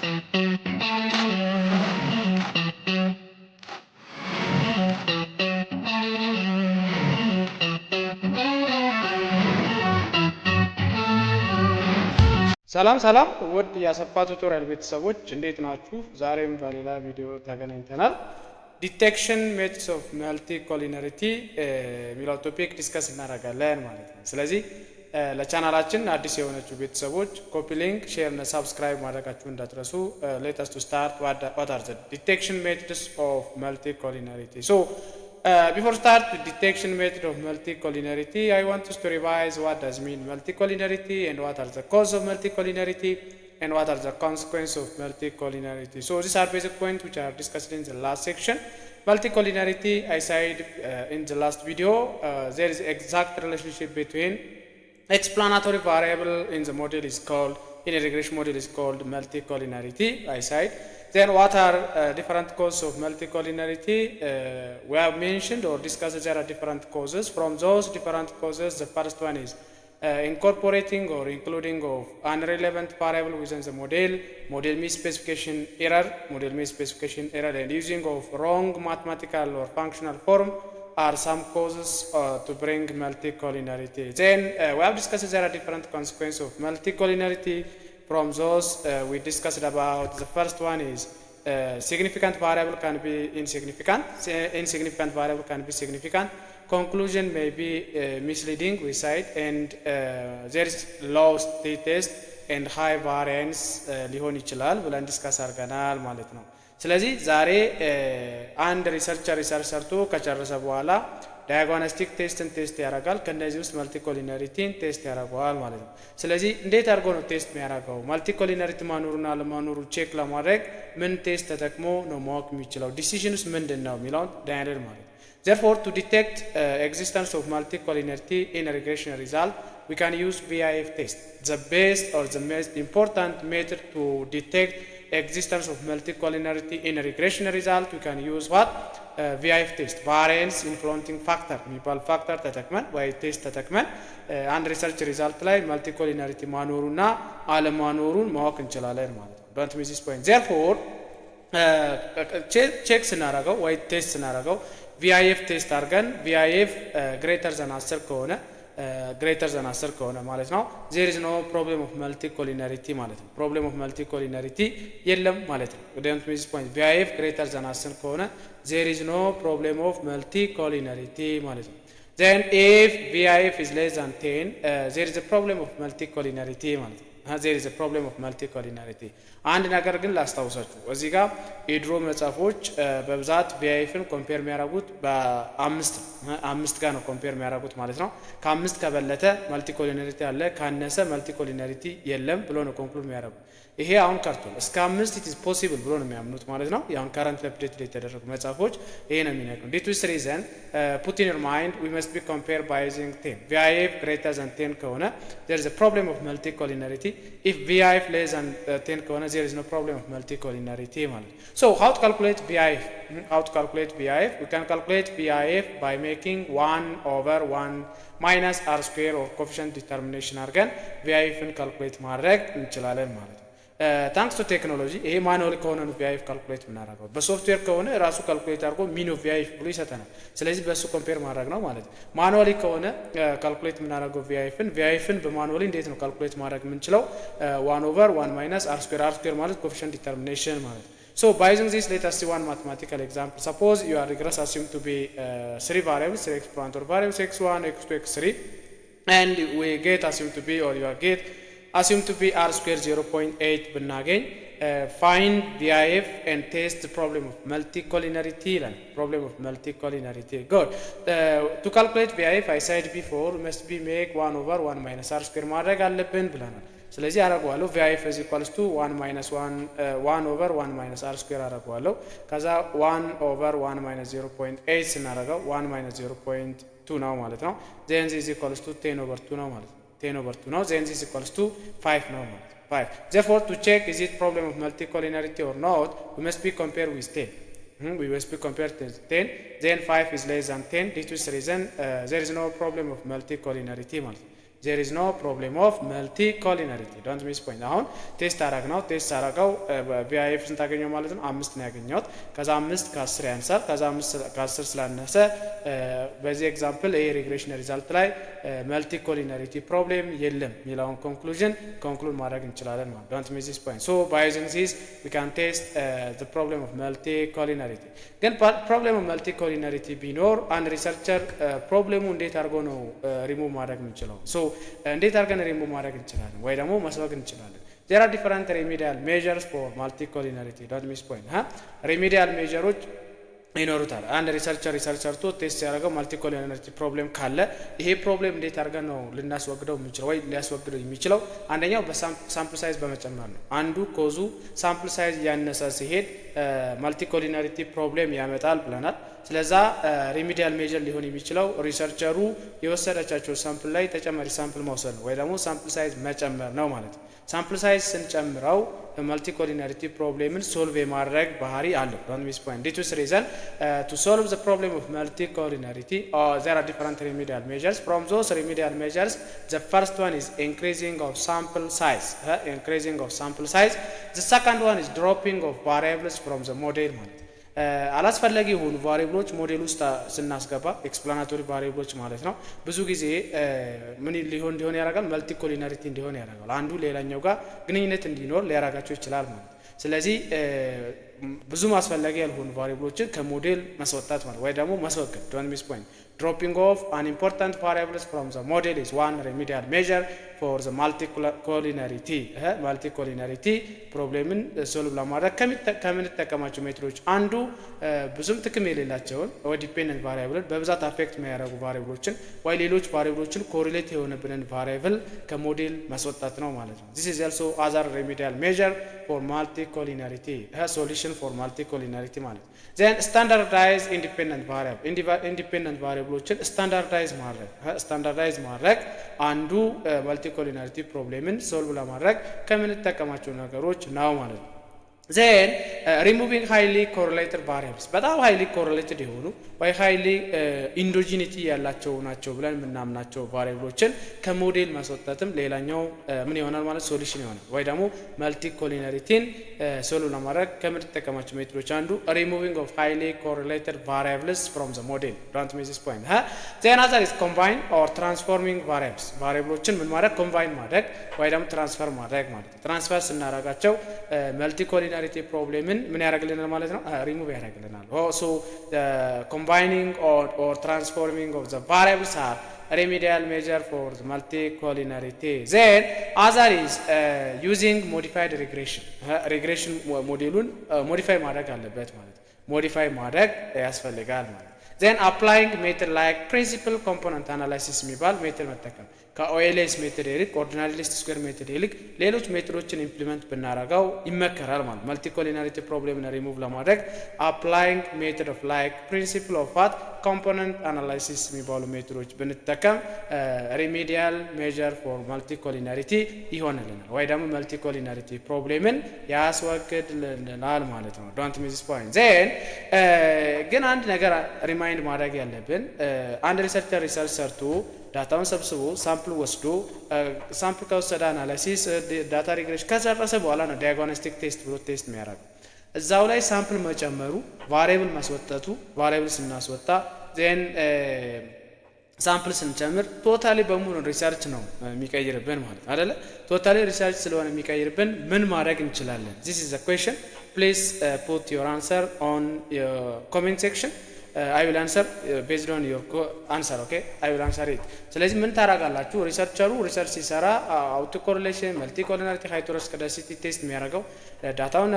ሰላም ሰላም ውድ የአሰፋ ቱቶሪያል ቤተሰቦች እንዴት ናችሁ? ዛሬም በሌላ ቪዲዮ ተገናኝተናል። ዲቴክሽን ሜትድስ ኦፍ መልቲ ኮሊነሪቲ የሚለው ቶፒክ ዲስከስ እናደርጋለን ማለት ነው። ስለዚህ ለቻናላችን አዲስ የሆነችሁ ቤተሰቦች ኮፒ ሊንክ፣ ሼር እና ሳብስክራይብ ማድረጋችሁ እንዳትረሱ። ሌተስት ቱ ስታርት what are the detection methods of multicollinearity? So before start with detection method of multicollinearity, I want us to revise what does mean multicollinearity and what are the causes of multicollinearity and what are the consequences of multicollinearity. So these are basic points which are discussed in the last section. Multicollinearity, I said in the last video, there is exact relationship between explanatory variable in the model is called, in a regression model is called multicollinearity, I said. Then what are different causes of multicollinearity? We have mentioned or discussed there are different causes. From those different causes, the first one is incorporating or including of unrelevant variable within the model misspecification error, and using of wrong mathematical or functional form are some causes to bring multicollinearity. Then we have discussed there are different consequences of multicollinearity. From those we discussed about the first one is significant variable can be insignificant, insignificant variable can be significant, conclusion may be misleading, we said, and there is low t-test and high variance ሊሆን ይችላል ብለን ዲስከስ አድርገናል ማለት ነው። ስለዚህ ዛሬ አንድ ሪሰርቸር ሪሰርች ሰርቶ ከጨረሰ በኋላ ዳያግኖስቲክ ቴስትን ቴስት ያደርጋል። ከነዚህ ውስጥ መልቲኮሊነሪቲን ቴስት ያደርገዋል ማለት ነው። ስለዚህ እንዴት አድርጎ ነው ቴስት የሚያደርገው? መልቲኮሊነሪቲ ማኖሩና ለማኖሩ ቼክ ለማድረግ ምን ቴስት ተጠቅሞ ነው ማወቅ የሚችለው? ዲሲዥንስ ምንድነው የሚለውን ዳያግኖስ ማለት ነው። Therefore, to detect existence of multicollinearity in a regression result, we can use VIF test. The best or the most important method to detect existence of multicollinearity in a regression result, we can use what? VIF test, variance influencing factor የሚባል ፋክተር ተጠቅመን ወይ ቴስት ተጠቅመን አንድ ሪሰርች ሪዛልት ላይ መልቲኮሊነሪቲ ማኖሩና አለማኖሩን ማወቅ እንችላለን ማለት ነው። don't miss this point. Therefore, ቼክ ስናደርገው ወይ ቴስት ስናደርገው VIF ቴስት አድርገን VIF greater than 10 ከሆነ greater than 10 ከሆነ ማለት ነው there is no problem of multicollinearity ማለት ነው። problem of multicollinearity የለም ማለት ነው። don't miss this point. VIF greater than 10 ከሆነ there is no problem of multicollinearity ማለት ነው። then if VIF is less than 10 there is a problem of multicollinearity ማለት ነው። there is a problem of multicollinearity. አንድ ነገር ግን ላስታውሳችሁ እዚህ ጋር የድሮ መጽሐፎች በብዛት VIFን ኮምፔር የሚያደርጉት በአምስት ጋር ነው ኮምፔር የሚያደርጉት ማለት ነው። ከአምስት ከበለጠ መልቲኮሊነሪቲ አለ፣ ካነሰ መልቲኮሊነሪቲ የለም ብሎ ነው ኮንክሉድ የሚያደርጉት። ይሄ አሁን ቀርቷል። እስከ 5 it is possible ብሎ ነው የሚያምኑት ማለት ነው። ያው ከረንት አፕዴት ላይ የተደረጉ መጽሐፎች ይሄ ነው የሚነግሩን። due to this reason put in your mind we must be compared by using 10. VIF greater than 10 ከሆነ there is a problem of multicollinearity. If VIF less than 10 ከሆነ there is no problem of multicollinearity ማለት ነው። So how to calculate VIF? How to calculate VIF? We can calculate VIF by making 1/1 minus r square or coefficient determination አድርገን VIFን ካልኩሌት ማድረግ እንችላለን ማለት ነው። ታንክስ ቱ ቴክኖሎጂ ይሄ ማኑዋል ከሆነ ነው VIF ካልኩሌት የምናደርገው። በሶፍትዌር ከሆነ ራሱ ካልኩሌት አድርጎ ሚን ኦፍ VIF ብሎ ይሰጠናል። ስለዚህ በሱ ኮምፔር ማድረግ ነው ማለት ነው። ማኑዋሊ ከሆነ ካልኩሌት የምናደርገው VIFን በማኑዋሊ እንዴት ነው ካልኩሌት ማድረግ የምንችለው? 1/1 minus r square ማለት coefficient determination ማለት ነው። So by using this, let us see one mathematical example. Suppose your regress assumed to be 3 variables, 3 explanatory variables, x1, x2, x3, and we get assumed to be, or you get assumed to be r square 0.8 ብናገኝ find VIF and test the problem of multicollinearity. Problem of multicollinearity. Good. To calculate VIF, I said before, must be make 1/1 minus r square ማድረግ አለብን ብለናል። ስለዚህ አረጋዋለሁ VIF is equals to 1/1 minus r square አረጋዋለሁ። ከዛ 1/1 minus 0.8 ስናረጋው 1 minus 0.2 ነው ማለት ነው። then this is equals to 10/2 ነው ማለት ነው። 10/2 ነው then this is equals to 5 ነው ማለት ነው። 5. Therefore, to check is it problem of multicollinearity or not, we must be compared with 10. We must be compared to 10. Then 5 is less than 10. Due to this reason, there is no problem of multicollinearity. there is no problem of multicollinearity don't miss point አሁን ቴስት አረጋው ቪአይኤፍ ስንታገኘው ማለት ነው 5 ነው ያገኘሁት ከዛ 5 ከ10 ያንሳል ከዛ 5 ከ10 ስላነሰ በዚህ ኤግዛምፕል ኤ ሪግሬሽን ሪዛልት ላይ multicollinearity problem የለም የሚለውን ኮንክሉድ ማድረግ እንችላለን ማለት don't miss this point so by using this we can test the problem of multicollinearity ግን problem of multicollinearity ቢኖር አንድ ሪሰርቸር ፕሮብሌሙ እንዴት አድርጎ ነው ሪሙቭ ማድረግ የምንችለው ሶ እንዴት አድርገን ሪሙቭ ማድረግ እንችላለን ወይ ደግሞ መስበክ እንችላለን there are different remedial measures for multicollinearity don't miss point remedial measures ይኖሩታል አንድ ሪሰርቸር ሰርቶ ቴስት ያደረገው multicollinearity ፕሮብሌም ካለ ይሄ ፕሮብሌም እንዴት አድርገን ነው ልናስወግደው የምንችለው ወይ ሊያስወግደው የሚችለው አንደኛው በሳምፕል ሳይዝ በመጨመር ነው አንዱ ኮዙ ሳምፕል ሳይዝ ያነሰ ሲሄድ multicollinearity ፕሮብሌም ያመጣል ብለናል ስለዛ ሪሚዲያል ሜጀር ሊሆን የሚችለው ሪሰርቸሩ የወሰደቻቸው ሳምፕል ላይ ተጨማሪ ሳምፕል መውሰድ ነው ወይ ደግሞ ሳምፕል ሳይዝ መጨመር ነው ማለት ነው ሳምፕል ሳይዝ ስንጨምረው multicollinearity problemን ሶልቭ የማድረግ ባህሪ አለው don't miss point this reason to solve the problem of multicollinearity there are different remedial measures from those remedial measures the first one is increasing of sample size the second one is dropping of variables from the model አላስፈላጊ የሆኑ ቫሪያብሎች ሞዴል ውስጥ ስናስገባ ኤክስፕላናቶሪ ቫሪያብሎች ማለት ነው ብዙ ጊዜ ምን ሊሆን ያደርጋል multicollinearity እንዲሆን ያደርጋል አንዱ ሌላኛው ጋር ግንኙነት እንዲኖር ሊያረጋቸው ይችላል ማለት ስለዚህ ብዙ ማስፈላጊ ያልሆኑ ቫሪያብሎችን ከሞዴል ማስወጣት ማለት ወይ ደግሞ ማስወገድ don't miss point dropping off unimportant variables from the model is one remedial measure for the multicollinearity problemን ሶልቭ ለማድረግ ከምንጠቀማቸው ሜትዶች አንዱ ብዙም ጥቅም የሌላቸውን ወይ ዲፔንደንት ቫሪያብልን በብዛት አፌክት የሚያደርጉ ቫሪያብሎችን ወይ ሌሎች ቫሪያብሎችን ኮሪሌት የሆነብንን ቫሪያብል ከሞዴል ማስወጣት ነው ማለት ነው this is also other remedial measure for multicollinearity solution for multicollinearity ማለት then standardize independent variableዎችን ስታንዳርዳይዝ ማድረግ አንዱ multicollinearity problemን ሶልቭ ለማድረግ ከምንጠቀማቸው ነገሮች ነው ማለት ነው then removing highly correlated variables በጣም highly correlated የሆኑ ወይ highly endogeneity ያላቸው ናቸው ብለን ምናምናቸው ቫሪያብሎችን ከሞዴል ማስወጣትም ሌላኛው ምን ይሆናል ማለት ሶሉሽን ይሆናል ወይ ደግሞ multicollinearityን ሶልቭ ለማድረግ ከምንጠቀማቸው ሜትዶች አንዱ removing of highly correlated variables from the model don't miss this point then other is combine or transforming variablesዎችን ምን ማድረግ combine ማድረግ ወይ ደግሞ transfer ማድረግ ማለት ትራንስፈር ስናደርጋቸው multicollinearity problemን ምን ያደርግልናል ማለት ነው ሪሙቭ ያደርግልናል so combining or transforming of the variables are remedial measure for the multicollinearity then other is using modified regression modelun modify ማድረግ አለበት ማለት modify ማድረግ ያስፈልጋል ማለት then applying method like principal component analysis የሚባል ሜተድ መጠቀም ከኦኤልኤስ ሜተድ ይልቅ ኦርዲናሪ ሊስት ስኩዌር ሜተድ ይልቅ ሌሎች ሜተዶችን ኢምፕሊመንት ብናረጋው ይመከራል ማለት multicollinearity problemን ሪሙቭ ለማድረግ applying method of like principle of what component analysis የሚባሉ ሜተዶች ብንጠቀም remedial measure for multicollinearity ይሆንልናል ወይ ደግሞ multicollinearity problemን ያስወግድልናል ማለት ነው don't miss this point then ግን አንድ ነገር ሪማይንድ ማድረግ ያለብን አንድ ሪሰርቸር ሪሰርች ሰርቶ ዳታውን ሰብስቦ ሳምፕል ወስዶ ሳምፕል ከወሰደ አናላይሲስ ዳታ ሪግሬሽን ከጨረሰ በኋላ ነው ዲያግኖስቲክ ቴስት ብሎ ቴስት የሚያደርገው እዛው ላይ ሳምፕል መጨመሩ ቫሪያብል ማስወጣቱ ቫሪያብል ስናስወጣ then ሳምፕል ስንጨምር ቶታሊ በሙሉ ሪሰርች ነው የሚቀይርብን ማለት አይደለ ቶታሊ ሪሰርች ስለሆነ የሚቀይርብን ምን ማድረግ እንችላለን this is the question please put your answer on your comment section I will answer based on your answer okay I will answer it ስለዚህ ምን ታረጋላችሁ ሪሰርቸሩ ሪሰርች ሲሰራ አውቶ ኮሪሌሽን multicollinearity heteroscedasticity ቴስት የሚያደርገው ዳታውን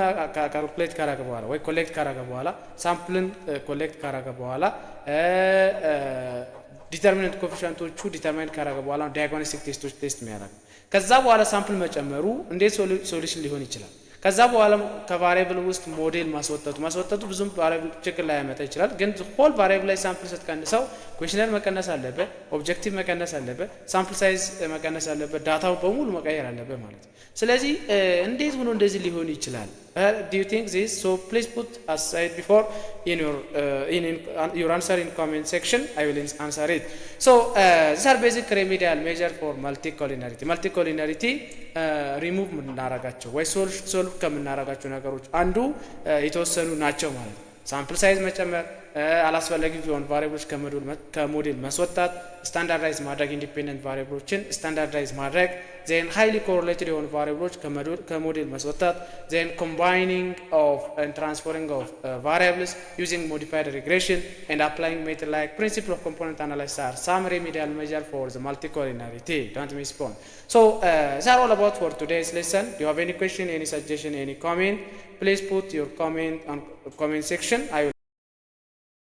ካልኩሌት ካረገ በኋላ ወይ ኮሌክት ካረገ በኋላ ሳምፕልን ኮሌክት ካረገ በኋላ ዲተርሚናንት ኮኤፊሺየንቶቹ ዲተርማይን ካረገ በኋላ ዲያግኖስቲክ ቴስቶች ቴስት የሚያደርገው ከዛ በኋላ ሳምፕል መጨመሩ እንዴት ሶሉሽን ሊሆን ይችላል ከዛ በኋላ ከቫሪያብል ውስጥ ሞዴል ማስወጣቱ ብዙም ቫሪያብል ችግር ላይ ያመጣ ይችላል ግን ሆል ቫሪያብል ላይ ሳምፕል ስትቀንሰው ኩዌሽነር መቀነስ አለበት ኦብጀክቲቭ መቀነስ አለበት ሳምፕል ሳይዝ መቀነስ አለበት ዳታው በሙሉ መቀየር አለበት ማለት ስለዚህ እንዴት ሆኖ እንደዚህ ሊሆን ይችላል Do you think this? So please put aside before in your answer in comment section. I will answer it. So these are basic remedial measure for multicollinearity. Multicollinearity remove የምናረጋቸው ወይ ሶልቭ ከምናረጋቸው ነገሮች አንዱ የተወሰኑ ናቸው ማለት ነው። ሳምፕል ሳይዝ መጨመር፣ አላስፈላጊ የሆኑ ቫሪያብሎች ከሞዴል መስወጣት፣ ስታንዳርዳይዝ ማድረግ፣ ኢንዲፔንደንት ቫሪያብሎችን ስታንዳርዳይዝ ማድረግ፣ ዜን ሃይሊ ኮሪሌትድ የሆኑ ቫሪያብሎች ከሞዴል መስወጣት፣ ዜን ኮምባይኒንግ ኦፍ ኤንድ ትራንስፎሪንግ ኦፍ ቫሪያብልስ ዩዚንግ ሞዲፋይድ ሪግሬሽን ኤንድ አፕላይንግ ሜተድ ላይክ ፕሪንሲፕል ኦፍ ኮምፖነንት አናላይሲስ አር ሳም ሬሜዲያል ሜዠር ፎር ዘ multicollinearity. Don't miss point. So these are all about for today's lesson. Do you have any question, any suggestion, any comment? Please put your comment on comment section. I will